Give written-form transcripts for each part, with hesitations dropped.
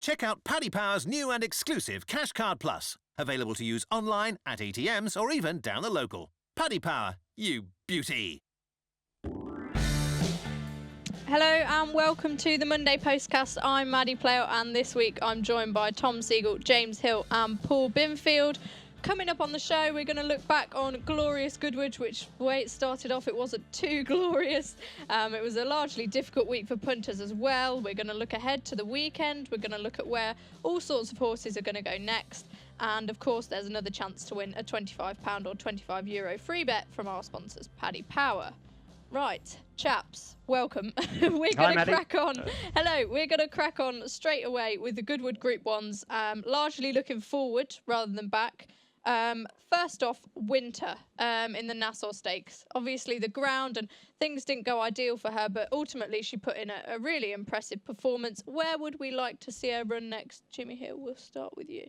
Check out Paddy Power's new and exclusive Cash Card Plus, available to use online, at ATMs, or even down the local. Paddy Power, you beauty. Hello and welcome to the Monday Postcast. I'm Maddie Player, and this week I'm joined by Tom Siegel, James Hill and Paul Binfield. Coming up on the show, we're going to look back on Glorious Goodwood, which, the way it started off, it wasn't too glorious. It was a largely difficult week for punters as well. We're going to look ahead to the weekend. We're going to look at where all sorts of horses are going to go next. And, of course, there's another chance to win a £25 or €25 free bet from our sponsors, Paddy Power. Right, chaps, welcome. We're going to crack on. Hello, we're going to crack on straight away with the Goodwood Group 1s, largely looking forward rather than back. First off, Winter in the Nassau Stakes. Obviously, the ground and things didn't go ideal for her, but ultimately she put in a really impressive performance. Where would we like to see her run next? Jimmy Hill, we'll start with you.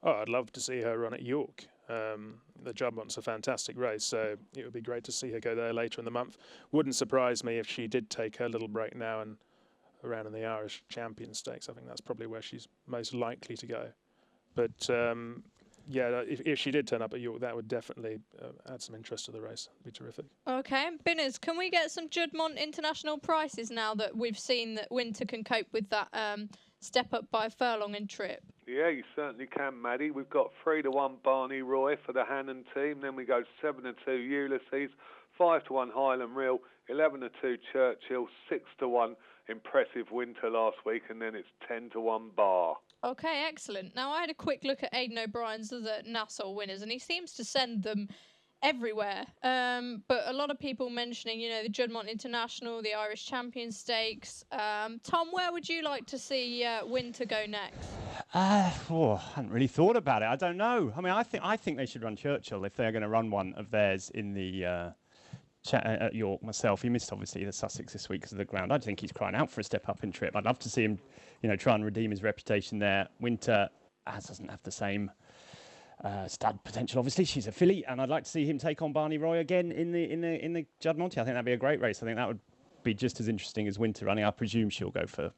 Oh, I'd love to see her run at York. The Judmont's a fantastic race, so it would be great to see her go there later in the month. Wouldn't surprise me if she did take her little break now and around in the Irish Champion Stakes. I think that's probably where she's most likely to go. But yeah, if she did turn up at York, that would definitely add some interest to the race. It'd be terrific. Okay, Binners, can we get some Judmont international prices now that we've seen that Winter can cope with that step up by a furlong in trip? Yeah, you certainly can, Maddie. We've got 3-1 Barney Roy for the Hannon team. Then we go 7-2 Ulysses, 5-1 Highland Reel, 11-2 Churchill, 6-1 Impressive Winter last week, and then it's 10-1 Bar. Okay, excellent. Now, I had a quick look at Aidan O'Brien's other Nassau winners, and he seems to send them everywhere. But a lot of people mentioning, the Judmont International, the Irish Champion Stakes. Tom, where would you like to see Winter go next? I hadn't really thought about it. I don't know. I mean, I think they should run Churchill if they're going to run one of theirs in the at York myself. He missed, obviously, the Sussex this week because of the ground. I think he's crying out for a step up in trip. I'd love to see him, try and redeem his reputation there. Winter doesn't have the same stud potential. Obviously, she's a filly, and I'd like to see him take on Barney Roy again in the Judmont. I think that'd be a great race. I think that would be just as interesting as Winter running. I presume she'll go for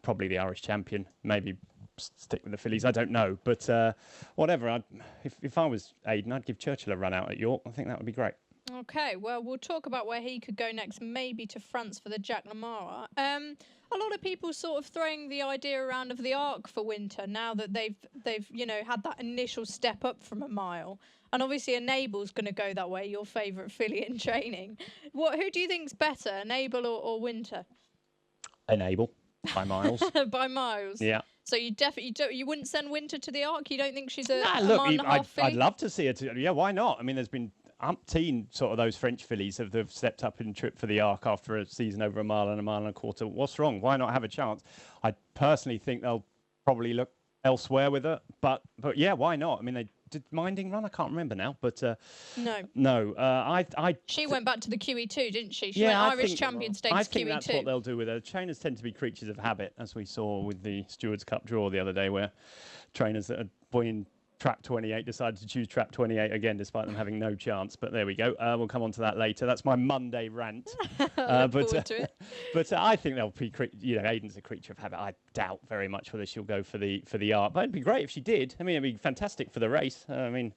probably the Irish Champion, maybe stick with the fillies. I don't know, but whatever. If I was Aidan, I'd give Churchill a run out at York. I think that would be great. Okay, well, we'll talk about where he could go next, maybe to France for the Jack Lamara. A lot of people sort of throwing the idea around of the Arc for Winter now that they've had that initial step up from a mile. And obviously Enable's going to go that way, your favourite filly in training. Who do you think's better, Enable or Winter? Enable, by miles. By miles? Yeah. So you wouldn't send Winter to the Arc? You don't think she's a look, mile and a half filly? I'd love to see her. Yeah, why not? I mean, there's been umpteen sort of those French fillies have stepped up in trip for the Arc after a season over a mile and a quarter. What's wrong? Why not have a chance? I personally think they'll probably look elsewhere with her, but yeah, why not? I mean, they did Minding Run. I can't remember now, but no. She went back to the QE2, didn't she? She went Irish Champion Stakes QE2. I think that's what they'll do with her. Trainers tend to be creatures of habit, as we saw with the Stewards Cup draw the other day, where trainers that are winning Trap 28 decided to choose Trap 28 again, despite them having no chance. But there we go. We'll come on to that later. That's my Monday rant. Forward to it. But I think they'll be, Aidan's a creature of habit. I doubt very much whether she'll go for the Art. But it'd be great if she did. I mean, it'd be fantastic for the race. I mean,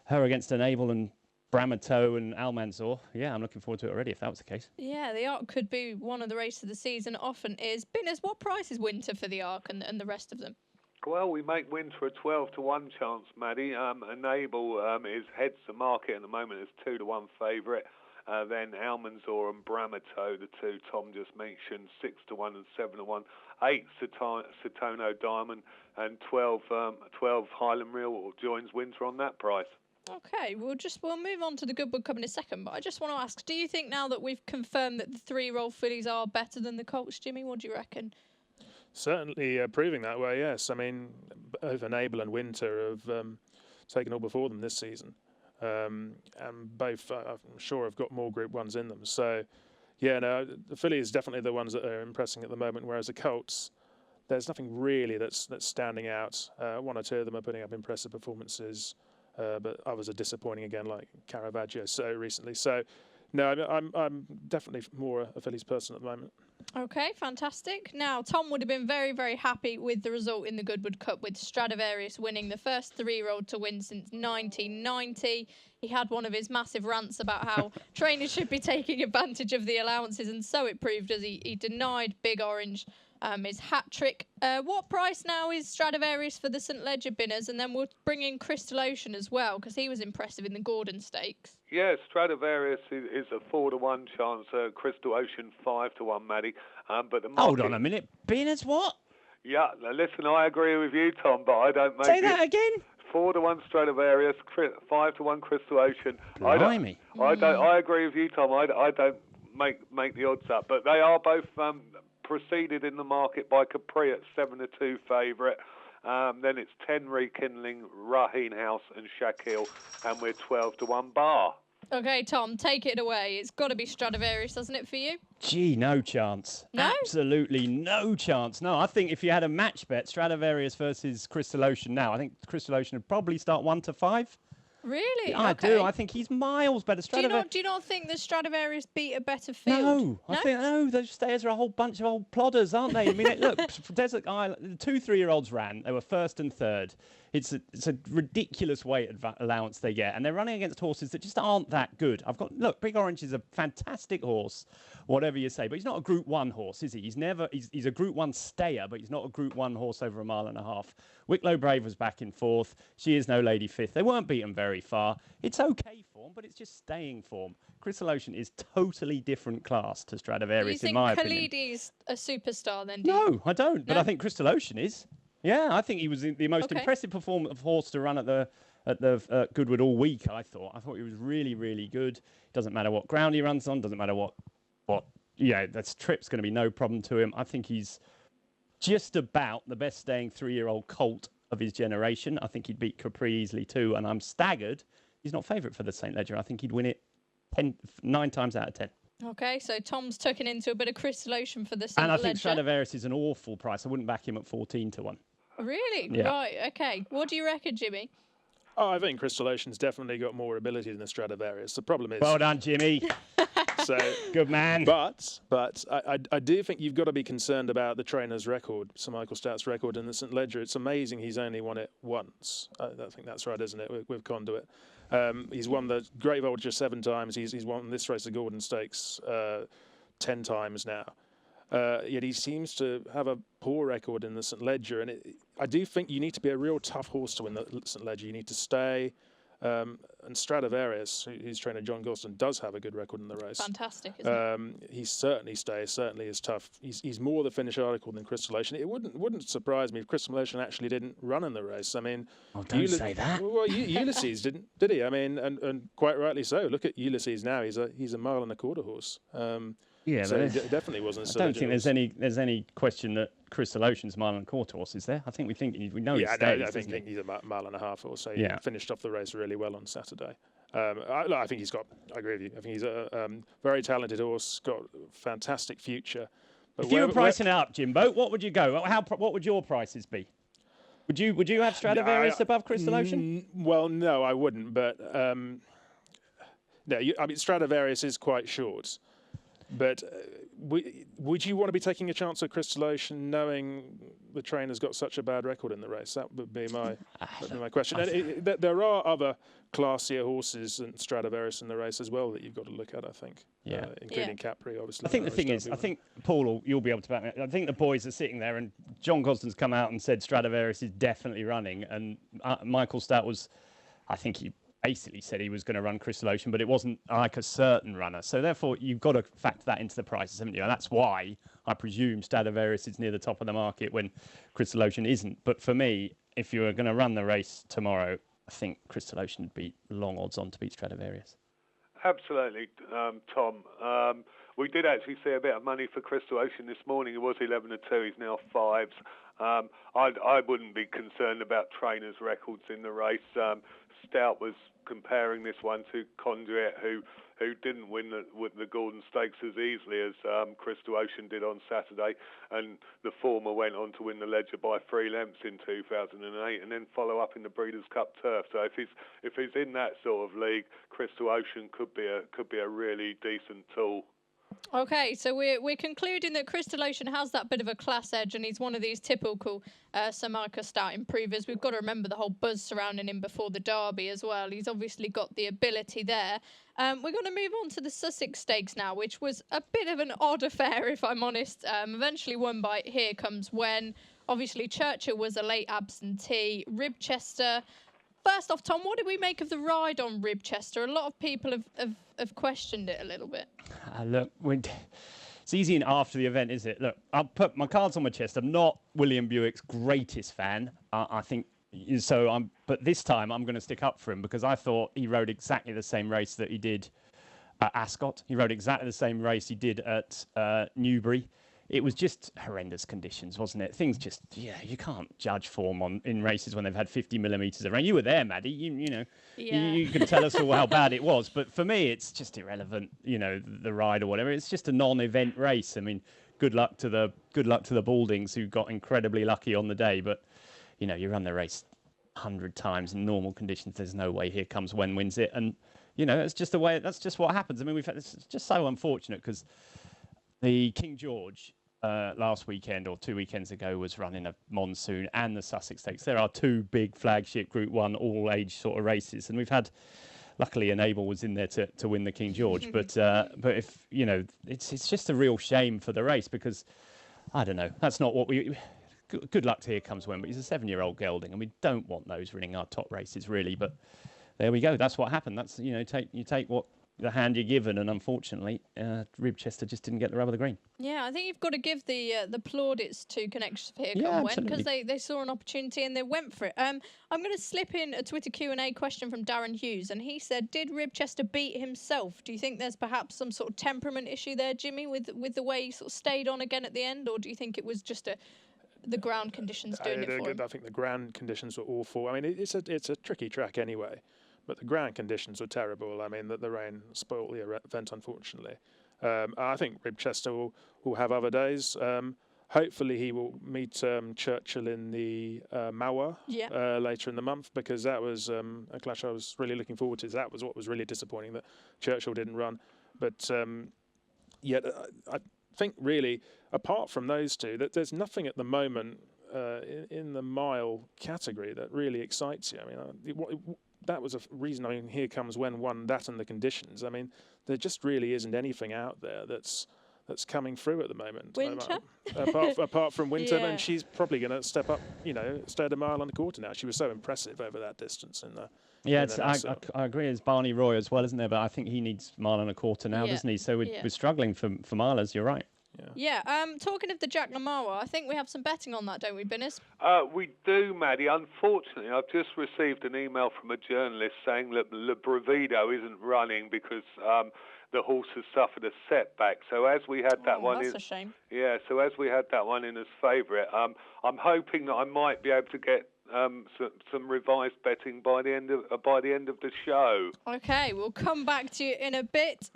her against Enable and Bramato and Almanzor. Yeah, I'm looking forward to it already if that was the case. Yeah, the Arc could be one of the races of the season. Often is. Binners, what price is Winter for the Arc and the rest of them? Well, we make Winter a 12-1 chance, Maddie. Enable is heads the market at the moment as 2-1 favourite. Then Almanzor and Bramato, the two Tom just mentioned, 6-1 and 7-1. 8 Satono Diamond and 12 Highland Reel joins Winter on that price. Okay, we'll move on to the Goodwood Cup in a second, but I just want to ask, do you think now that we've confirmed that the 3-year-old fillies are better than the colts, Jimmy, what do you reckon? Certainly proving that way, yes. I mean, both Enable and Winter have taken all before them this season. And both, I'm sure, have got more Group 1s in them. So, yeah, no, the fillies definitely the ones that are impressing at the moment, whereas the colts, there's nothing really that's standing out. One or two of them are putting up impressive performances, but others are disappointing again, like Caravaggio so recently. So, no, I'm definitely more a fillies person at the moment. Okay, fantastic. Now, Tom would have been very, very happy with the result in the Goodwood Cup, with Stradivarius winning the first 3-year-old to win since 1990. He had one of his massive rants about how trainers should be taking advantage of the allowances, and so it proved, as he denied Big Orange his hat trick. What price now is Stradivarius for the St Ledger Binners? And then we'll bring in Crystal Ocean as well, because he was impressive in the Gordon Stakes. Yeah, Stradivarius is a 4-to-1 chance. Crystal Ocean 5-to-1, Maddie. But the market... Hold on a minute. Binners what? Yeah, listen, I agree with you, Tom, but I don't make Say that again. 4-to-1 Stradivarius, 5-to-1 Crystal Ocean. Blimey. I agree with you, Tom. I don't make the odds up, but they are both preceded in the market by Capri at 7-2 favourite. Then it's 10 Rekindling, Raheen House and Shaquille, and we're 12-1 bar. Okay, Tom, take it away. It's got to be Stradivarius, doesn't it, for you? Gee, no chance. No? Absolutely no chance. No, I think if you had a match bet, Stradivarius versus Crystal Ocean now, I think Crystal Ocean would probably start 1-5. Really? Yeah, I do. I think he's miles better. Do you not think the Stradivarius beat a better field? No, I think those stayers are a whole bunch of old plodders, aren't they? I mean, look, Desert Island, the 2 3-year-olds ran. They were first and third. It's a ridiculous weight allowance they get, and they're running against horses that just aren't that good. Big Orange is a fantastic horse, whatever you say, but he's not a Group 1 horse, is he? He's a Group 1 stayer, but he's not a Group 1 horse over a mile and a half. Wicklow Brave was back in fourth. She is no lady fifth. They weren't beaten very far. It's okay form, but it's just staying form. Crystal Ocean is totally different class to Stradivarius, in my opinion. Do you think Khalidi's a superstar then? No, I don't. But I think Crystal Ocean is. Yeah, I think he was the most impressive performance of horse to run at the Goodwood all week. I thought he was really, really good. Doesn't matter what ground he runs on. Doesn't matter what that trip's going to be no problem to him. I think he's just about the best staying 3-year-old colt of his generation. I think he'd beat Capri easily too, and I'm staggered. He's not favourite for the St Ledger. I think he'd win it 9 times out of 10. Okay, so Tom's tucking into a bit of Crystal Ocean for the St Ledger. And I think Stradivarius is an awful price. I wouldn't back him at 14-1. Really? Yeah. Right, okay. What do you reckon, Jimmy? Oh, I think Crystal Ocean's definitely got more ability than the Stradivarius. The problem is... Well done, Jimmy. So good man. But I do think you've got to be concerned about the trainer's record, Sir Michael Stout's record in the St Ledger. It's amazing he's only won it once. I think that's right, isn't it, with Conduit? He's won the Great Vulture 7 times. He's won this race, the Gordon Stakes, 10 times now. Yet he seems to have a poor record in the St Ledger. And I do think you need to be a real tough horse to win the St Ledger. You need to stay. And Stradivarius, whose trainer John Gosden, does have a good record in the race. Fantastic, isn't it? He certainly stays, certainly is tough. He's more the finish article than Crystal Ocean. It wouldn't surprise me if Crystal Ocean actually didn't run in the race. I mean, don't say that. Well, Ulysses didn't, did he? I mean, and quite rightly so. Look at Ulysses now. He's a 1.25 mile horse. Yeah, so it definitely wasn't. I don't think there's any question that Crystal Ocean's 1.25 mile horse, is there? I think we know. Yeah, he I stays, think he's a 1.5 mile horse. So yeah. He finished off the race really well on Saturday. I think I agree with you. I think he's a very talented horse, got a fantastic future. But if you were pricing it up, Jimbo, what would you go? What would your prices be? Would you have Stradivarius above Crystal Ocean? Well, no, I wouldn't. But no, I mean Stradivarius is quite short. But would you want to be taking a chance at Crystal Ocean knowing the trainer's got such a bad record in the race? That would be my question. And there are other classier horses than Stradivarius in the race as well that you've got to look at, I think. Yeah. Including Capri, obviously. I think the thing is, I think, Paul, you'll be able to back me. I think the boys are sitting there and John Gosden's come out and said Stradivarius is definitely running. And Michael Stout I think he basically said he was going to run Crystal Ocean, but it wasn't like a certain runner. So therefore, you've got to factor that into the prices, haven't you? And that's why I presume Stradivarius is near the top of the market when Crystal Ocean isn't. But for me, if you were going to run the race tomorrow, I think Crystal Ocean would be long odds on to beat Stradivarius. Absolutely, Tom. We did actually see a bit of money for Crystal Ocean this morning. It was 11-2. He's now 5s. I wouldn't be concerned about trainers' records in the race. Stout was comparing this one to Conduit, who didn't win the Gordon Stakes as easily as Crystal Ocean did on Saturday, and the former went on to win the Ledger by 3 lengths in 2008, and then follow up in the Breeders' Cup Turf. So if he's in that sort of league, Crystal Ocean could be a really decent tool. Okay, so we're concluding that Crystal Ocean has that bit of a class edge, and he's one of these typical Sir Marcus Stout improvers. We've got to remember the whole buzz surrounding him before the Derby as well. He's obviously got the ability there. We're going to move on to the Sussex Stakes now, which was a bit of an odd affair, if I'm honest. Eventually won by Here Comes When. Obviously, Churchill was a late absentee. Ribchester. First off, Tom, what did we make of the ride on Ribchester? A lot of people have questioned it a little bit. Look, it's easy and after the event, is it? Look, I'll put my cards on my chest. I'm not William Buick's greatest fan. I think so. But this time I'm going to stick up for him because I thought he rode exactly the same race that he did at Ascot. He rode exactly the same race he did at Newbury. It was just horrendous conditions, wasn't it? Things just, you can't judge form in races when they've had 50 millimetres of rain. You were there, Maddie. You can tell us all how bad it was. But for me, it's just irrelevant. The ride or whatever. It's just a non-event race. I mean, good luck to the Baldings who got incredibly lucky on the day. But you run the race 100 times in normal conditions. There's no way Here Comes When wins it. And it's just the way. That's just what happens. I mean, it's just so unfortunate because the King George last weekend or 2 weekends ago was running a monsoon and the Sussex Stakes. There are two big flagship Group 1 all-age sort of races, and we've had. Luckily, Enable was in there to win the King George, but if it's just a real shame for the race because I don't know. That's not what we. Good luck to Here Comes When, but he's a 7-year-old gelding, and we don't want those winning our top races really. But there we go. That's what happened. That's you take what. The hand you're given, and unfortunately, Ribchester just didn't get the rub of the green. Yeah, I think you've got to give the plaudits to Connections for Here Come When because they saw an opportunity and they went for it. I'm going to slip in a Twitter Q&A question from Darren Hughes, and he said, "Did Ribchester beat himself? Do you think there's perhaps some sort of temperament issue there, Jimmy, with the way he sort of stayed on again at the end, or do you think it was just the ground conditions doing it for him?" I think the ground conditions were awful. I mean, it's a tricky track anyway. But the ground conditions were terrible. I mean, the rain spoilt the event, unfortunately. I think Ribchester will have other days. Hopefully, he will meet Churchill in the Mawa later in the month because that was a clash I was really looking forward to. That was what was really disappointing, that Churchill didn't run. But yet, I think really, apart from those two, that there's nothing at the moment in the mile category that really excites you. I mean, that was a reason. I mean, Here Comes When won that and the conditions. I mean, there just really isn't anything out there that's coming through at the moment. Winter? Apart from Winter, and she's probably going to step up, stay at a mile and a quarter now. She was so impressive over that distance in the. Yeah, I agree. It's Barney Roy as well, isn't there? But I think he needs mile and a quarter now, doesn't he? So we're struggling for milers. You're right. Yeah. Talking of the Jack Lamawa, I think we have some betting on that, don't we, Binners? We do, Maddie. Unfortunately, I've just received an email from a journalist saying that Le Bravido isn't running because the horse has suffered a setback. So as we had that one, that's a shame. Yeah. So as we had that one in as favourite, I'm hoping that I might be able to get some revised betting by the end of the show. Okay, we'll come back to you in a bit.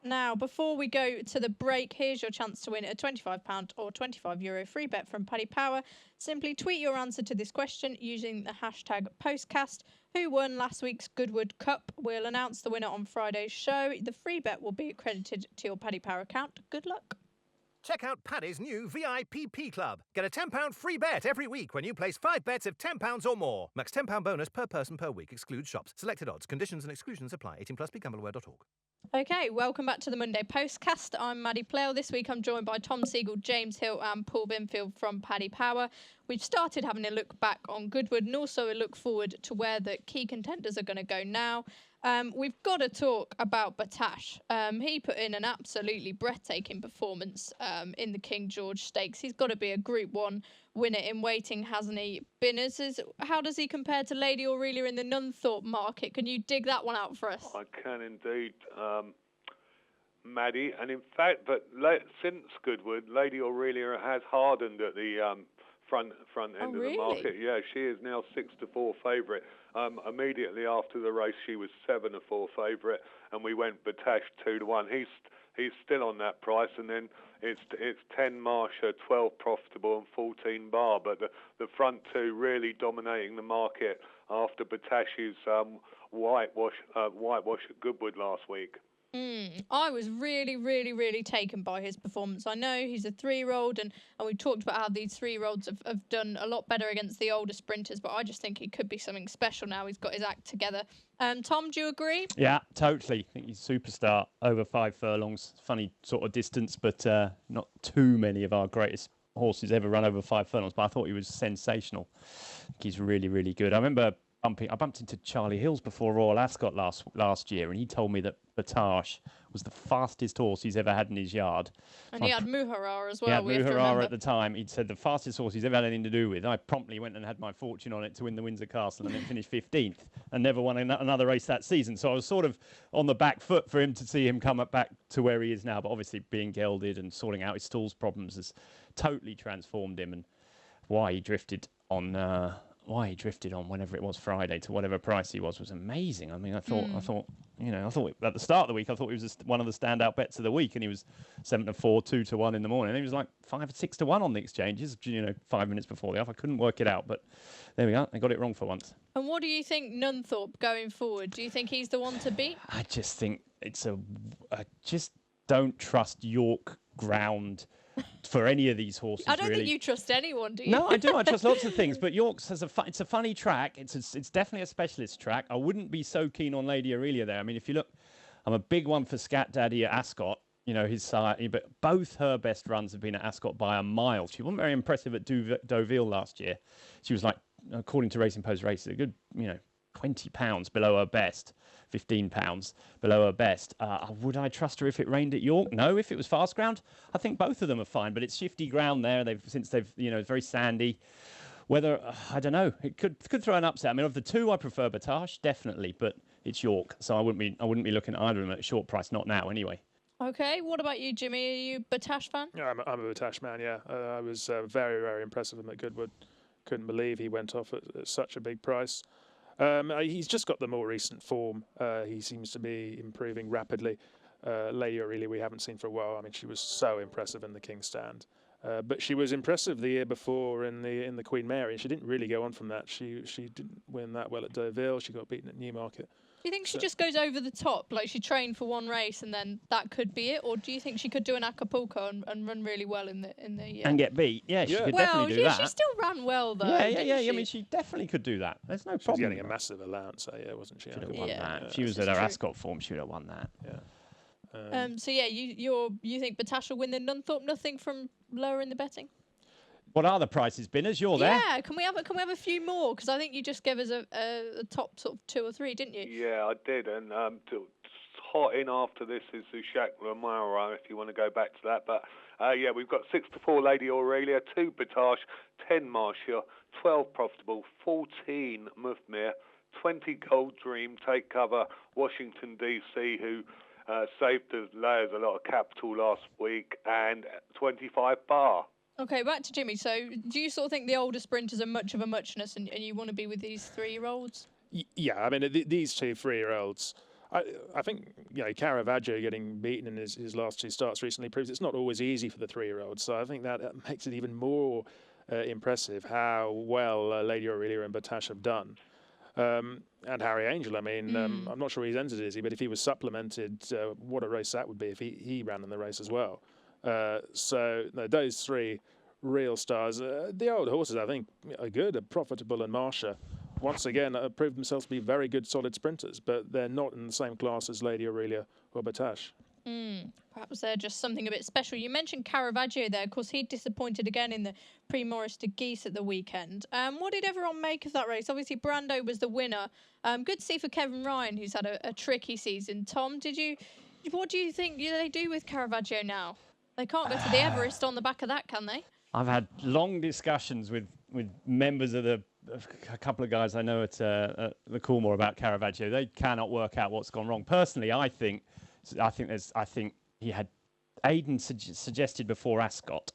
Now, before we go to the break, here's your chance to win a £25 or €25 free bet from Paddy Power. Simply tweet your answer to this question using the hashtag Postcast. Who won last week's Goodwood Cup? We'll announce the winner on Friday's show. The free bet will be accredited to your Paddy Power account. Good luck. Check out Paddy's new VIPP Club. Get a £10 free bet every week when you place 5 bets of £10 or more. Max £10 bonus per person per week. Excludes shops. Selected odds. Conditions and exclusions apply. 18+. BeGambleAware.org. Okay, welcome back to the Monday Postcast. I'm Maddie Playle. This week I'm joined by Tom Siegel, James Hill and Paul Binfield from Paddy Power. We've started having a look back on Goodwood and also a look forward to where the key contenders are going to go now. We've got to talk about Batash. He put in an absolutely breathtaking performance in the King George Stakes. He's got to be a Group 1 winner in waiting, hasn't he? Binners, how does he compare to Lady Aurelia in the Nunthorpe market? Can you dig that one out for us? I can indeed, Maddie. And in fact, since Goodwood, Lady Aurelia has hardened at the front end of the market. Yeah, she is now 6-4 favourite. Immediately after the race, she was 7-4 favourite, and we went Batash 2-1. He's still on that price, and then it's 10 Marsha, 12 Profitable, and 14 Bar. But the front two really dominating the market after Batash's whitewash at Goodwood last week. I was really, really, really taken by his performance. I know he's a 3-year-old, and we talked about how these 3-year-olds have done a lot better against the older sprinters, but I just think he could be something special now he's got his act together. Tom, do you agree? Yeah, totally. I think he's a superstar over 5 furlongs. Funny sort of distance, but not too many of our greatest horses ever run over 5 furlongs, but I thought he was sensational. I think he's really, really good. I remember I bumped into Charlie Hills before Royal Ascot last year, and he told me that Batage was the fastest horse he's ever had in his yard. And he had Muharrar as well. He had Muharrar at the time. He'd said the fastest horse he's ever had anything to do with. I promptly went and had my fortune on it to win the Windsor Castle, and then finished 15th and never won another race that season. So I was sort of on the back foot for him to see him come back to where he is now. But obviously being gelded and sorting out his stalls problems has totally transformed him, and why he drifted on whenever it was Friday to whatever price he was amazing. I mean, I thought at the start of the week, I thought he was one of the standout bets of the week, and he was 7-4, 2-1 in the morning. And he was like 5 or 6-1 on the exchanges, 5 minutes before the off. I couldn't work it out, but there we are. I got it wrong for once. And what do you think Nunthorpe going forward? Do you think he's the one to beat? I just think I just don't trust York ground for any of these horses. I don't really. think you trust anyone, do you? No, I do. I trust lots of things, but York's it's a funny track. It's definitely a specialist track. I wouldn't be so keen on Lady Aurelia there. I mean, if you look, I'm a big one for Scat Daddy at Ascot. His side, but both her best runs have been at Ascot by a mile. She wasn't very impressive at Deauville last year. She was like, according to Racing Post Races, a good, £20 below her best. £15 below her best. Would I trust her if it rained at York? No. If it was fast ground, I think both of them are fine. But it's shifty ground there. It's very sandy. Whether I don't know, it could throw an upset. I mean, of the two, I prefer Batage definitely, but it's York, so I wouldn't be looking at either of them at a short price. Not now, anyway. Okay. What about you, Jimmy? Are you a Batage fan? Yeah, I'm a Batage man. Yeah, I was very, very impressed with him at Goodwood. Couldn't believe he went off at such a big price. He's just got the more recent form. He seems to be improving rapidly. Lady Aurelia we haven't seen for a while. I mean, she was so impressive in the King's Stand. But she was impressive the year before in the Queen Mary. She didn't really go on from that. She didn't win that well at Deauville. She got beaten at Newmarket. Do you think she just goes over the top, like she trained for one race and then that could be it, or do you think she could do an Acapulco and run really well in the and get beat? Yeah, she could definitely do that. She still ran well though. Yeah. I mean, she definitely could do that. There's no problem. She was getting a massive allowance, wasn't she? Should have won that. If she was at her Ascot form, she would have won that. Yeah. So yeah, you think Batage will win the Nunthorpe? Nothing from lower in the betting. What are the prices, Binners? You're there. Yeah, can we have a few more? Because I think you just gave us a top sort of 2 or 3, didn't you? Yeah, I did. And hot in after this is Zushak Romara, if you want to go back to that. But we've got 6-4 Lady Aurelia, 2 Batage, 10 Marcia, 12 Profitable, 14 Muthmere, 20 Gold Dream, Take Cover, Washington DC, who saved the layers a lot of capital last week, and 25 Bar. Okay, back to Jimmy. So do you sort of think the older sprinters are much of a muchness and you want to be with these 3-year-olds? Yeah, I mean, these 2 3-year-olds, I think, Caravaggio getting beaten in his last 2 starts recently proves it's not always easy for the 3-year-olds. So I think that makes it even more impressive how well Lady Aurelia and Batage have done. And Harry Angel, I mean, I'm not sure he's entered, is he? But if he was supplemented, what a race that would be if he ran in the race as well. So those 3 real stars. The old horses, I think, are good, are profitable, and Marcia, once again, proved themselves to be very good, solid sprinters, but they're not in the same class as Lady Aurelia or Batage. Perhaps they're just something a bit special. You mentioned Caravaggio there. Of course, he disappointed again in the Prix Maurice de Guise at the weekend. What did everyone make of that race? Obviously, Brando was the winner. Good to see for Kevin Ryan, who's had a tricky season. Tom, what do you think they do with Caravaggio now? They can't go to the Everest on the back of that, can they? I've had long discussions with members of a couple of guys I know at the Coolmore about Caravaggio. They cannot work out what's gone wrong. Personally, I think he had Aidan suggested before Ascot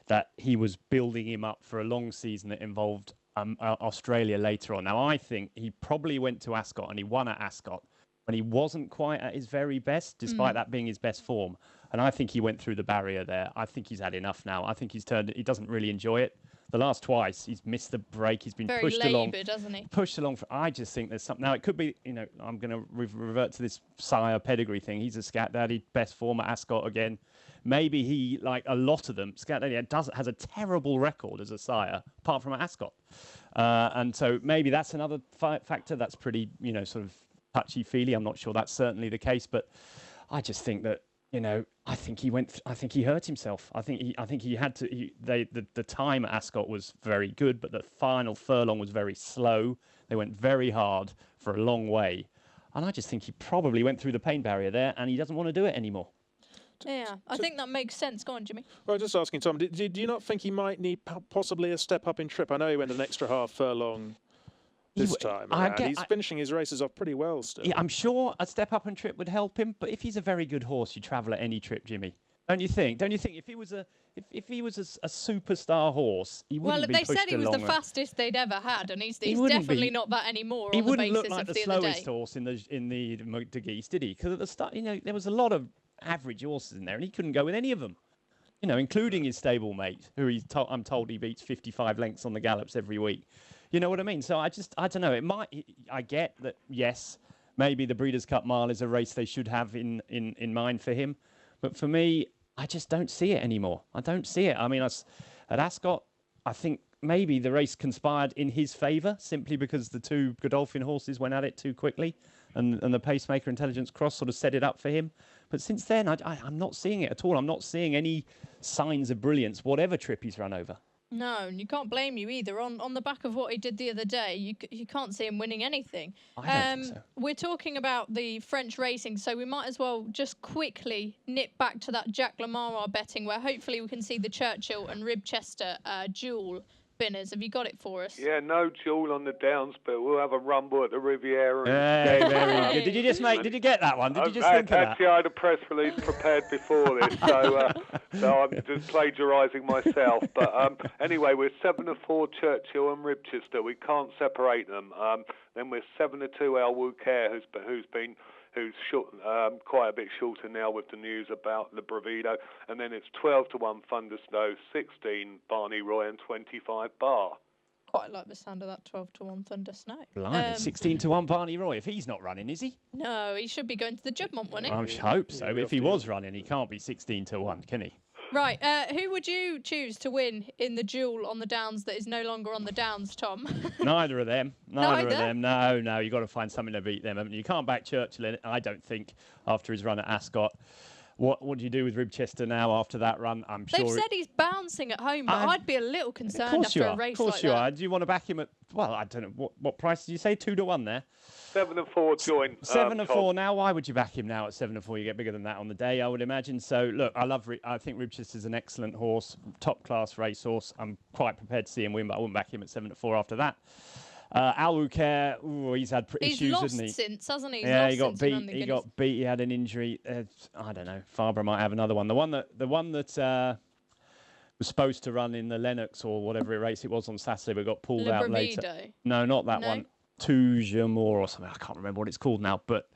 that he was building him up for a long season that involved Australia later on. Now, I think he probably went to Ascot and he won at Ascot when he wasn't quite at his very best, despite that being his best form. And I think he went through the barrier there. I think he's had enough now. I think he doesn't really enjoy it. The last twice, he's missed the break. He's been Very pushed along. laboured, hasn't he? Pushed along. I just think there's something. Now, it could be, I'm going to revert to this sire pedigree thing. He's a Scat Daddy, best form at Ascot again. Maybe he, like a lot of them, Scat Daddy has a terrible record as a sire, apart from at Ascot. And so maybe that's another factor that's pretty, sort of touchy-feely. I'm not sure that's certainly the case, but I just think that, I think he hurt himself. I think he had to. The time at Ascot was very good, but the final furlong was very slow. They went very hard for a long way, and I just think he probably went through the pain barrier there, and he doesn't want to do it anymore. Yeah, I think that makes sense. Go on, Jimmy. Well, just asking Tom, do you not think he might need possibly a step up in trip? I know he went an extra half furlong this time. He's finishing his races off pretty well still. Yeah, I'm sure a step up and trip would help him, but if he's a very good horse, you travel at any trip, Jimmy. Don't you think? If he was a superstar horse, he wouldn't be pushed along. Well, they said he was the fastest they'd ever had, and he's definitely not that anymore. He wouldn't look like the slowest horse in the De Geese, did he? Because at the start, there was a lot of average horses in there, and he couldn't go with any of them. Including his stablemate, who I'm told he beats 55 lengths on the gallops every week. You know what I mean? So I don't know. I get that, yes, maybe the Breeders' Cup Mile is a race they should have in mind for him. But for me, I just don't see it anymore. I don't see it. I mean, at Ascot, I think maybe the race conspired in his favour simply because the two Godolphin horses went at it too quickly and the Pacemaker Intelligence Cross sort of set it up for him. But since then, I'm not seeing it at all. I'm not seeing any signs of brilliance, whatever trip he's run over. No, and you can't blame you either. On the back of what he did the other day, you can't see him winning anything. I don't think so. We're talking about the French racing, so we might as well just quickly nip back to that Jacques Lamara betting, where hopefully we can see the Churchill and Ribchester duel spinners. Have you got it for us? Yeah, no duel on the Downs, but we'll have a rumble at the Riviera. Hey, very good. Did you get that one? Did you just think of that? Actually, I had a press release prepared before this, so I'm just plagiarising myself. But anyway, we're 7-4 Churchill and Ribchester. We can't separate them. Then we're 7-2 Elwood Care, who's short, quite a bit shorter now with the news about the Bravido, and then it's 12-1 Thundersnow, 16 Barney Roy, and 25 Bar. Quite like the sound of that 12-1 Thundersnow. Blimey, 16-1 Barney Roy. If he's not running, is he? No, he should be going to the Juddmonte, wouldn't he? I hope so. If he was running, he can't be 16-1, can he? Right, who would you choose to win in the duel on the Downs that is no longer on the Downs, Tom? Neither of them. Neither of them. No, you've got to find something to beat them. You can't back Churchill in it, I don't think, after his run at Ascot. What do you do with Ribchester now after that run? I'm sure. They've said he's bouncing at home, but I'd be a little concerned after a race like that. Of course you are. Do you want to back him at, well, I don't know, what price did you say? 2-1 there? 7-4 joint. 7-4 now. Why would you back him now at 7-4? You get bigger than that on the day, I would imagine. So look, I think Ribchester's an excellent horse, top class racehorse. I'm quite prepared to see him win, but I wouldn't back him at 7-4 after that. Albuquerque, he's had issues, hasn't he? He's lost since, hasn't he? Yeah, he got beat. He got beat. He had an injury. I don't know. Farber might have another one. The one that was supposed to run in the Lennox or whatever race it was on Saturday, but got pulled out later. No, not that one. Tujamor or something. I can't remember what it's called now, but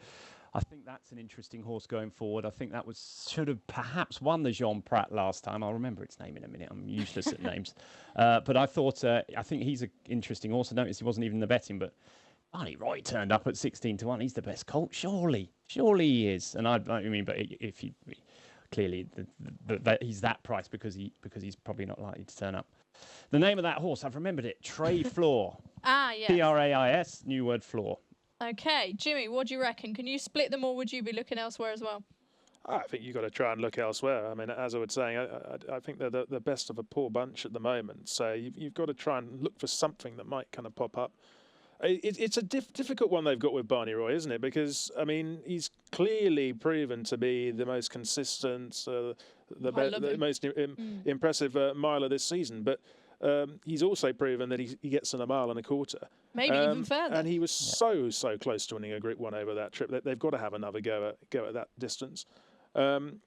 I think that's an interesting horse going forward. I think that should have perhaps won the Jean Prat last time. I'll remember its name in a minute. I'm useless at names. But I think he's an interesting horse. I noticed he wasn't even the betting, but Barney Roy turned up at 16-1. He's the best colt. Surely he is. And I mean, but if he clearly he's that price because he's probably not likely to turn up. The name of that horse, I've remembered it. Tray Floor. Yes. Prais, new word floor. Okay, Jimmy, what do you reckon? Can you split them, or would you be looking elsewhere as well? I think you've got to try and look elsewhere. I mean, as I was saying, I think they're the best of a poor bunch at the moment. So you've got to try and look for something that might kind of pop up. It's a difficult one they've got with Barney Roy, isn't it? Because, I mean, he's clearly proven to be the most consistent, the most impressive miler this season. But he's also proven that he gets in a mile and a quarter. Maybe even further. And he was so close to winning a Group 1 over that trip. They've got to have another go at that distance. And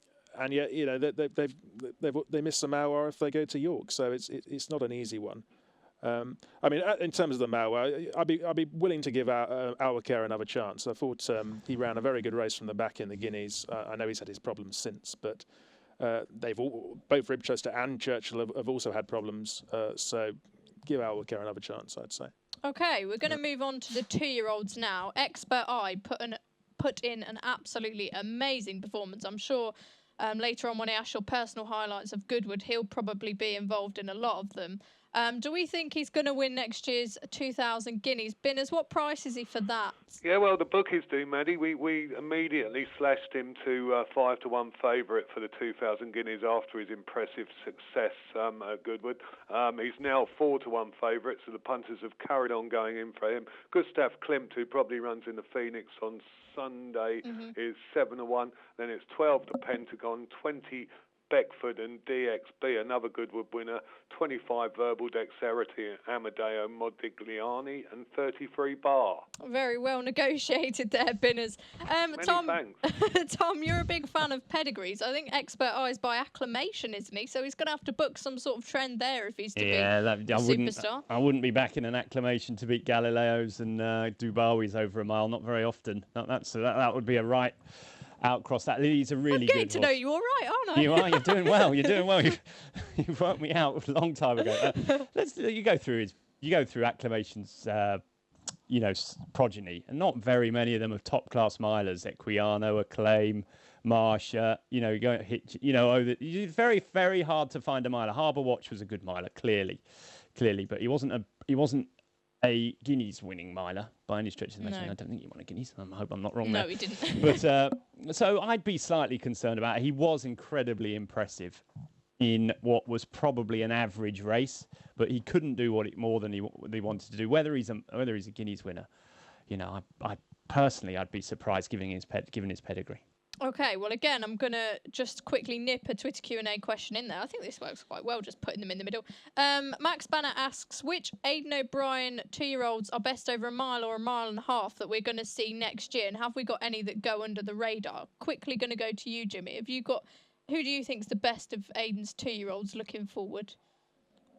yet, you know, they miss the Mauer if they go to York. So it's not an easy one. I mean, in terms of the Mauer, I'd be willing to give Albuquerque another chance. I thought he ran a very good race from the back in the Guineas. I know he's had his problems since, but Both Ribchester and Churchill have also had problems. So give Alwacare another chance, I'd say. Okay, we're going to move on to the 2-year-olds now. Expert Eye put in an absolutely amazing performance. I'm sure later on when I ask your personal highlights of Goodwood, he'll probably be involved in a lot of them. Do we think he's going to win next year's 2,000 guineas? Binners, what price is he for that? Yeah, well, the bookies do, Maddie. We immediately slashed him to 5-1 favourite for the 2,000 guineas after his impressive success at Goodwood. He's now 4-1 favourite, so the punters have carried on going in for him. Gustav Klimt, who probably runs in the Phoenix on Sunday, is 7-1. Then it's 12 to Pentagon, 20 Beckford and DXB, another Goodwood winner, 25 Verbal Dexterity, Amadeo Modigliani, and 33 Bar. Very well negotiated there, Binners. Tom, thanks. Tom, you're a big fan of pedigrees. I think Expert Eye's by acclamation, isn't he? So he's going to have to book some sort of trend there if he's to be a superstar. I wouldn't be backing an acclamation to beat Galileo's and Dubawis over a mile. Not very often. That would be a right outcross. That he's a really good horse. I'm getting to know you all right, aren't I? You are. You're doing well. You're doing well. You've worked me out a long time ago. You go through acclamation's, progeny, and not very many of them are top class milers. Equiano, Acclaim, Marsha. It's very, very hard to find a miler. Harbour Watch was a good miler, clearly, but he wasn't a Guineas winning miler by any stretch of the imagination. I don't think he won a Guineas. I hope I'm not wrong there. No, he didn't. But so I'd be slightly concerned about it. He was incredibly impressive in what was probably an average race, but he couldn't do more than he wanted to do. Whether he's a Guineas winner, I personally I'd be surprised given his pedigree. Okay, well, again, I'm going to just quickly nip a Twitter Q&A question in there. I think this works quite well, just putting them in the middle. Max Banner asks, which Aidan O'Brien 2-year-olds are best over a mile or a mile and a half that we're going to see next year? And have we got any that go under the radar? Quickly going to go to you, Jimmy. Who do you think's the best of Aidan's 2-year-olds looking forward?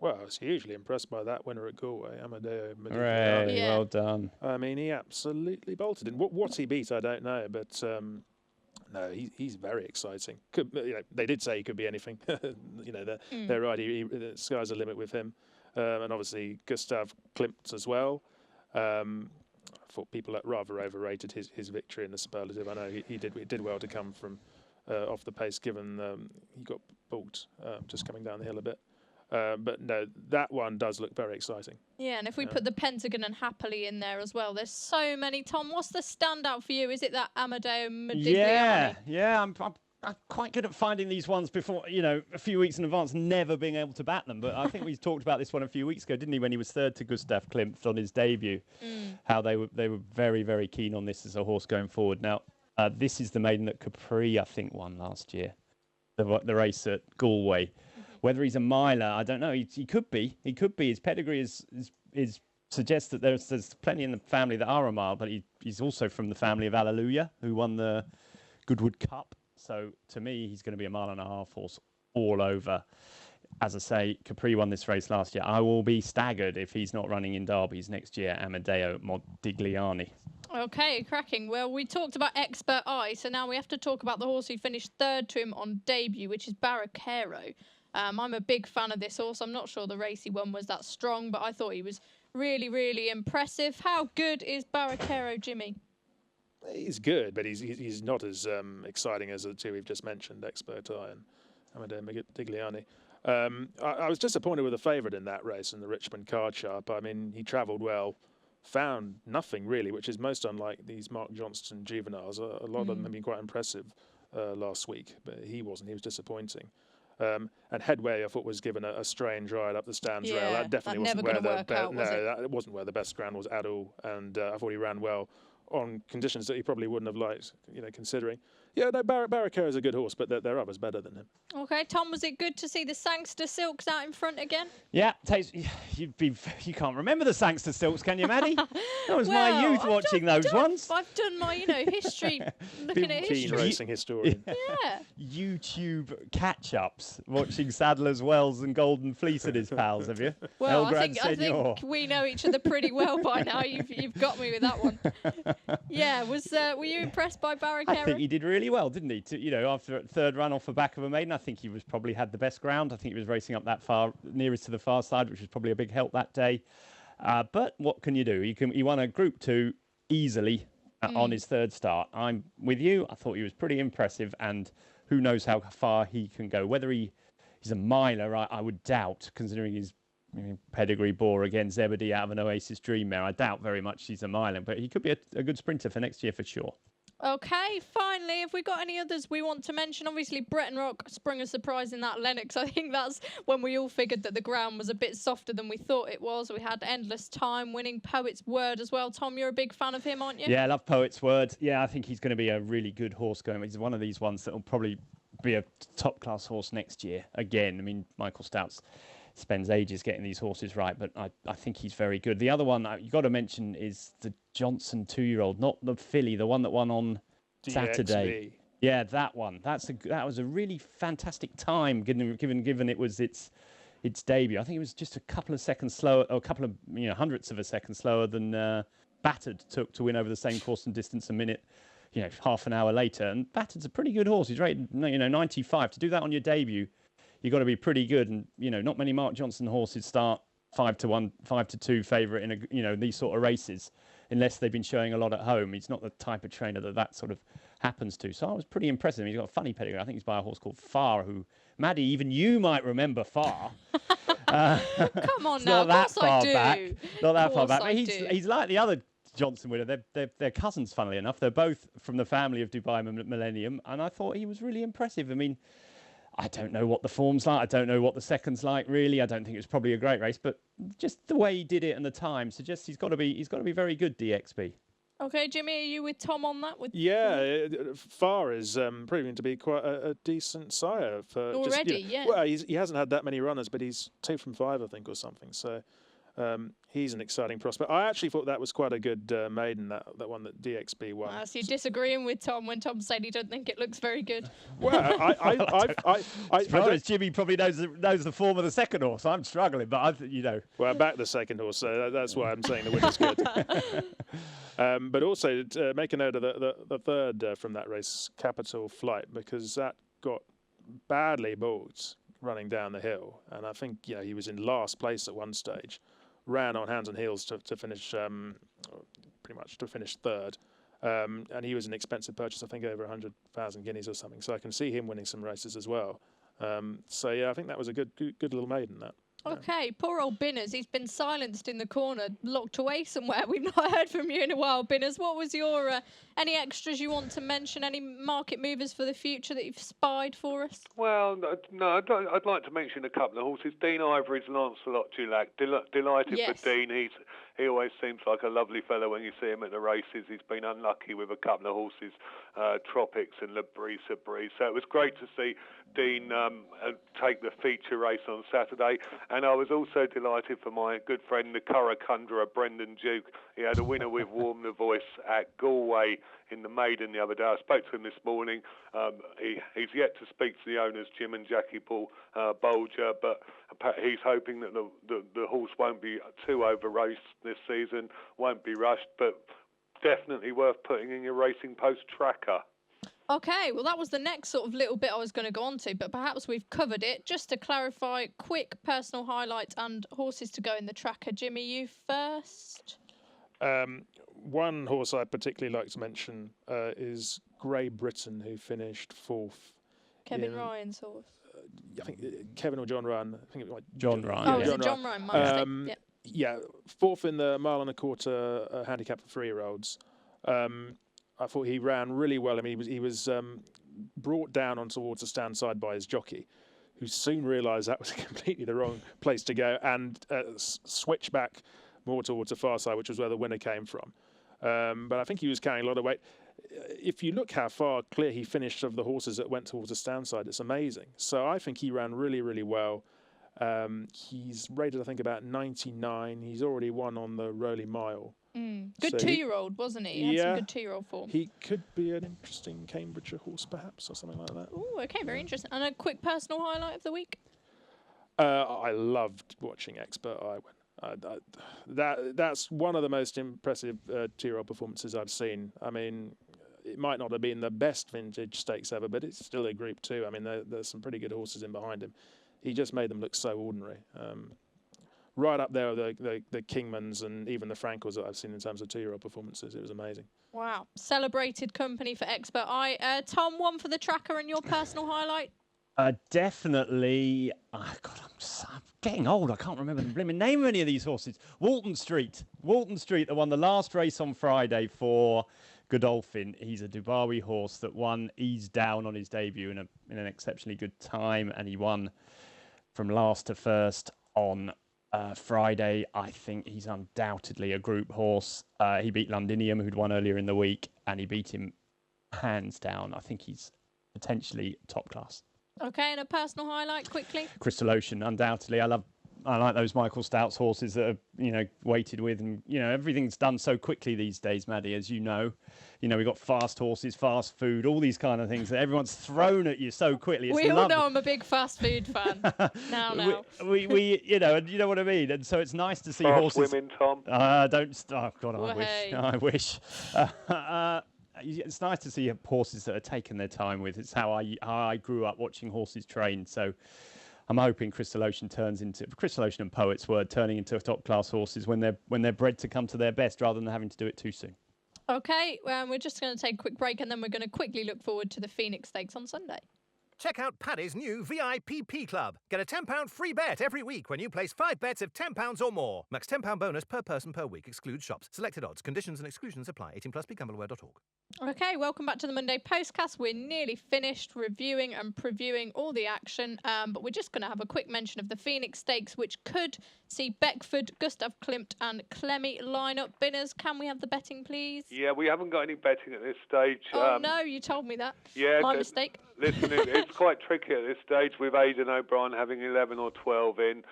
Well, I was hugely impressed by that winner at Galway, Amadeo Modigliani. Hooray, yeah. Well done. I mean, he absolutely bolted in. What he beat, I don't know, but... No, he's very exciting. They did say he could be anything. They're right. The sky's the limit with him, and obviously Gustav Klimt as well. I thought people rather overrated his victory in the superlative. I know he did well to come from off the pace, given he got balked just coming down the hill a bit. But no, that one does look very exciting. Yeah, and if we put the Pentagon and Happily in there as well, there's so many. Tom, what's the standout for you? Is it that Amadeo Modigliani? Yeah, I'm quite good at finding these ones before, a few weeks in advance, never being able to bat them. But I think we talked about this one a few weeks ago, didn't he, when he was third to Gustav Klimt on his debut, how they were very, very keen on this as a horse going forward. Now, this is the maiden that Capri, I think, won last year, the race at Galway. Whether he's a miler, I don't know. He could be. He could be. His pedigree suggests that there's plenty in the family that are a mile, but he's also from the family of Alleluia, who won the Goodwood Cup. So to me, he's going to be a mile and a half horse all over. As I say, Capri won this race last year. I will be staggered if he's not running in Derbies next year, Amadeo Modigliani. Okay, cracking. Well, we talked about Expert Eye, so now we have to talk about the horse who finished third to him on debut, which is Barricaro. I'm a big fan of this horse. I'm not sure the race he won was that strong, but I thought he was really, really impressive. How good is Barricaro, Jimmy? He's good, but he's not as exciting as the two we've just mentioned, Expert Eye and Amadeo Modigliani. I was disappointed with the favourite in that race in the Richmond Card Sharp. I mean, he travelled well, found nothing really, which is most unlike these Mark Johnston juveniles. A lot of them have been quite impressive last week, but he wasn't. He was disappointing. And Headway, I thought, was given a strange ride up the stands rail. That definitely wasn't where that wasn't where the best ground was at all. And I thought he ran well on conditions that he probably wouldn't have liked, considering. Yeah, no, Barricaro is a good horse, but there are others better than him. Okay, Tom, was it good to see the Sangster Silks out in front again? Yeah, you can't remember the Sangster Silks, can you, Maddie? That was my youth watching those ones. I've done my, history, looking at history. Keen racing historian. Yeah. YouTube catch-ups, watching Sadler's Wells and Golden Fleece and his pals, have you? Well, I think we know each other pretty well by now. You've got me with that one. Yeah, were you impressed by Barricaro? I think he did really really well, didn't he? After a third run off the back of a maiden, I think he was probably had the best ground. I think he was racing up that far, nearest to the far side, which was probably a big help that day. But what can you do? He won a Group 2 easily on his third start. I'm with you. I thought he was pretty impressive, and who knows how far he can go. Whether he's a miler, I would doubt, considering his pedigree bore again Zebedee out of an Oasis Dream Mare. I doubt very much he's a miler, but he could be a good sprinter for next year for sure. Okay, finally, have we got any others we want to mention? Obviously, Breton Rock sprung a surprise in that Lennox. I think that's when we all figured that the ground was a bit softer than we thought it was. We had Endless Time winning, Poet's Word as well. Tom, you're a big fan of him, aren't you? Yeah, I love Poet's Word. Yeah, I think he's going to be a really good horse going. He's one of these ones that will probably be a top-class horse next year. Again, I mean, Michael Stout's spends ages getting these horses right, but I think he's very good. The other one you've got to mention is the Johnson 2-year-old, not the filly, the one that won on Saturday. Yeah, that one. That was a really fantastic time, given it was its debut. I think it was just a couple of seconds slower, or a couple of hundredths of a second slower than Battered took to win over the same course and distance a minute. Half an hour later, and Battered's a pretty good horse. He's rated 95. To do that on your debut, you've got to be pretty good, and not many Mark Johnson horses start 5-1, 5-2 favourite in these sort of races, unless they've been showing a lot at home. He's not the type of trainer that sort of happens to. So I was pretty impressed with him. He's got a funny pedigree. I think he's by a horse called Far, who, Maddie, even you might remember Far. Come on now, of course I do. Not that far back. He's like the other Johnson winner. They're cousins, funnily enough. They're both from the family of Dubai Millennium, and I thought he was really impressive. I mean, I don't know what the form's like. I don't know what the second's like, really. I don't think it was probably a great race, but just the way he did it and the time suggests he's got to be very good, DXB. Okay, Jimmy, are you with Tom on that? Far is proving to be quite a decent sire for already. Yeah. Well, he hasn't had that many runners, but he's 2 from 5, I think, or something. So he's an exciting prospect. I actually thought that was quite a good maiden, that one that DXB won. So you're disagreeing with Tom when Tom said he don't think it looks very good. Well, Jimmy probably knows the form of the second horse. I'm struggling, but Well, I backed the second horse, so that's why I'm saying the winner's good. But also make a note of the third from that race, Capital Flight, because that got badly bulled running down the hill, and I think he was in last place at one stage, ran on hands and heels to finish pretty much to finish third, and he was an expensive purchase, I think over 100,000 guineas or something, so I can see him winning some races as well. I think that was a good little maiden, that. Okay, poor old Binners. He's been silenced in the corner, locked away somewhere. We've not heard from you in a while, Binners. What was your any extras you want to mention? Any market movers for the future that you've spied for us? Well, no, I'd like to mention a couple of horses. Dean Ivory's Lancelot Dulac. Delighted Yes. for Dean. He always seems like a lovely fellow when you see him at the races. He's been unlucky with a couple of horses, Tropics and La Brisa Breeze. So it was great to see Dean take the feature race on Saturday. And I was also delighted for my good friend, the Curragh Conjurer, Brendan Duke. He had a winner with Warm the Voice at Galway in the maiden the other day. I spoke to him this morning. He's yet to speak to the owners, Jim and Jackie Bolger, but he's hoping that the horse won't be too over-raced this season, won't be rushed, but definitely worth putting in your Racing Post tracker. Okay, well, that was the next sort of little bit I was going to go on to, but perhaps we've covered it. Just to clarify, quick personal highlights and horses to go in the tracker. Jimmy, you first. One horse I'd particularly like to mention is Grey Britain, who finished 4th. Kevin Ryan's horse. I think Kevin or John Ryan. I think it was like John Ryan. Oh, was it John Ryan? My mistake. Yeah, 4th in the mile and a quarter handicap for 3-year-olds. I thought he ran really well. I mean, he was brought down on towards the stand side by his jockey, who soon realised that was completely the wrong place to go and switched back more towards the far side, which was where the winner came from. But I think he was carrying a lot of weight. If you look how far clear he finished of the horses that went towards the stand side, it's amazing. So I think he ran really, really well. He's rated, I think, about 99. He's already won on the Rowley Mile. Good 2-year-old, wasn't he? He had some good 2-year-old form. He could be an interesting Cambridgeshire horse, perhaps, or something like that. Oh, okay, very interesting. And a quick personal highlight of the week? I loved watching Expert Iwin. That's one of the most impressive 2-year-old performances I've seen. I mean, it might not have been the best vintage stakes ever, but it's still a Group 2. I mean, there's some pretty good horses in behind him. He just made them look so ordinary. Right up there with the Kingmans and even the Frankels that I've seen in terms of 2-year-old performances. It was amazing. Wow. Celebrated company for Expert Eye. Tom, one for the tracker and your personal highlight? Definitely. Oh, God, I'm getting old. I can't remember the blimmin' name of any of these horses. Walton Street, that won the last race on Friday for Godolphin. He's a Dubawi horse that won Ease Down on his debut in an exceptionally good time, and he won from last to first on Friday. I think he's undoubtedly a group horse. He beat Londinium, who'd won earlier in the week, and he beat him hands down. I think he's potentially top class. Okay, and a personal highlight quickly? Crystal Ocean, undoubtedly. I like those Michael Stout's horses that are, weighted with, and everything's done so quickly these days, Maddie, as you know. We've got fast horses, fast food, all these kind of things that everyone's thrown at you so quickly. It's we all know I'm a big fast food fan. now. We and you know what I mean. And so it's nice to see Fast horses. women, Tom. Don't stop. God, Well, I wish. It's nice to see horses that are taking their time with. It's how I grew up watching horses train. So I'm hoping Crystal Ocean and Poet's Word turning into top class horses when they're bred to come to their best rather than having to do it too soon. Okay, we're just going to take a quick break and then we're going to quickly look forward to the Phoenix Stakes on Sunday. Check out Paddy's new VIPP Club. Get a £10 free bet every week when you place 5 bets of £10 or more. Max £10 bonus per person per week. Excludes shops. Selected odds. Conditions and exclusions apply. 18+. BeGambleAware.org. Okay, welcome back to the Monday Postcast. We're nearly finished reviewing and previewing all the action, but we're just going to have a quick mention of the Phoenix Stakes, which could see Beckford, Gustav Klimt and Clemmy line up. Binners, can we have the betting, please? Yeah, we haven't got any betting at this stage. Oh, no, you told me that. Yeah, My mistake. Listen, it's quite tricky at this stage with Aidan O'Brien having 11 or 12 in.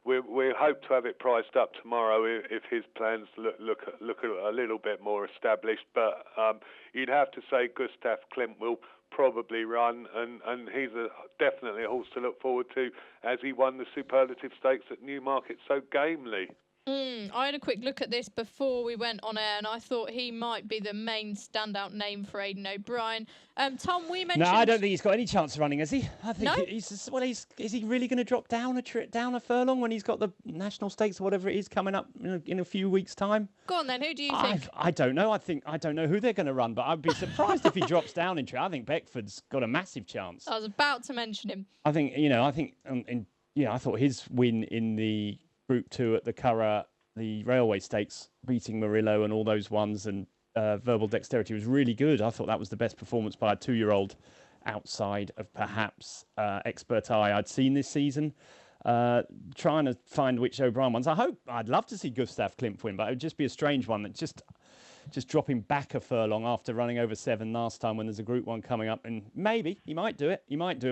We hope to have it priced up tomorrow if his plans look a little bit more established. But you'd have to say Gustav Klimt will probably run, and he's definitely a horse to look forward to as he won the Superlative Stakes at Newmarket so gamely. I had a quick look at this before we went on air, and I thought he might be the main standout name for Aidan O'Brien. Tom, we mentioned... No, I don't think he's got any chance of running, has he? I think No? is he really going to drop down a furlong when he's got the National Stakes or whatever it is coming up in a few weeks' time? Go on then, who do you think? I don't know. I don't know who they're going to run, but I'd be surprised if he drops down into it. I think Beckford's got a massive chance. I was about to mention him. I thought his win in the Group 2 at the Curragh, the Railway Stakes, beating Murillo and all those ones, and Verbal Dexterity was really good. I thought that was the best performance by a 2-year-old outside of perhaps Expert Eye I'd seen this season. Trying to find which O'Brien ones. I'd love to see Gustav Klimt win, but it would just be a strange one that just dropping back a furlong after running over 7 last time when there's a Group 1 coming up. And maybe he might do it,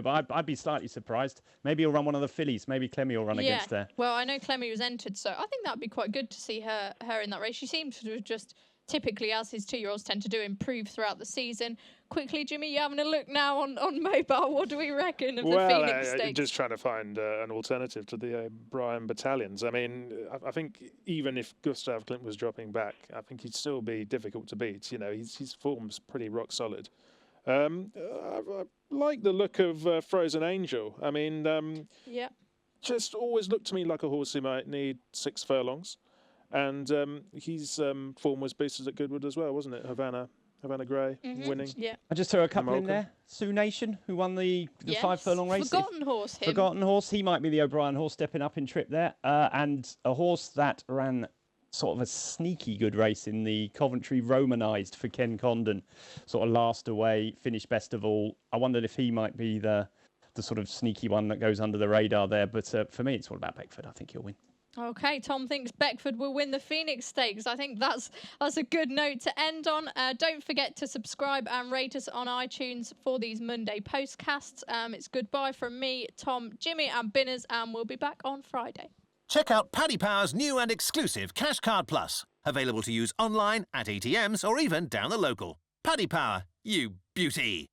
but I'd be slightly surprised. Maybe he'll run one of the fillies. Maybe Clemmy will run against there. Well, I know Clemmy was entered, so I think that'd be quite good to see her in that race. She seems to have just, typically, as his 2-year-olds tend to do, improve throughout the season. Quickly, Jimmy, you having a look now on mobile. What do we reckon of the Phoenix Stakes? Just trying to find an alternative to the O'Brien battalions. I mean, I think even if Gustav Klimt was dropping back, I think he'd still be difficult to beat. His form's pretty rock solid. I like the look of Frozen Angel. I mean, just always looked to me like a horse who might need 6 furlongs. And his form was boosted at Goodwood as well, wasn't it? Havana Grey winning. Yeah. I just throw a couple in there. Sioux Nation, who won the 5 furlong race. Forgotten horse. He might be the O'Brien horse stepping up in trip there. And a horse that ran sort of a sneaky good race in the Coventry Romanised for Ken Condon. Sort of last away, finished best of all. I wondered if he might be the sort of sneaky one that goes under the radar there. But for me, it's all about Beckford. I think he'll win. Okay, Tom thinks Beckford will win the Phoenix Stakes. I think that's a good note to end on. Don't forget to subscribe and rate us on iTunes for these Monday postcasts. It's goodbye from me, Tom, Jimmy and Binners, and we'll be back on Friday. Check out Paddy Power's new and exclusive Cash Card Plus. Available to use online, at ATMs, or even down the local. Paddy Power, you beauty.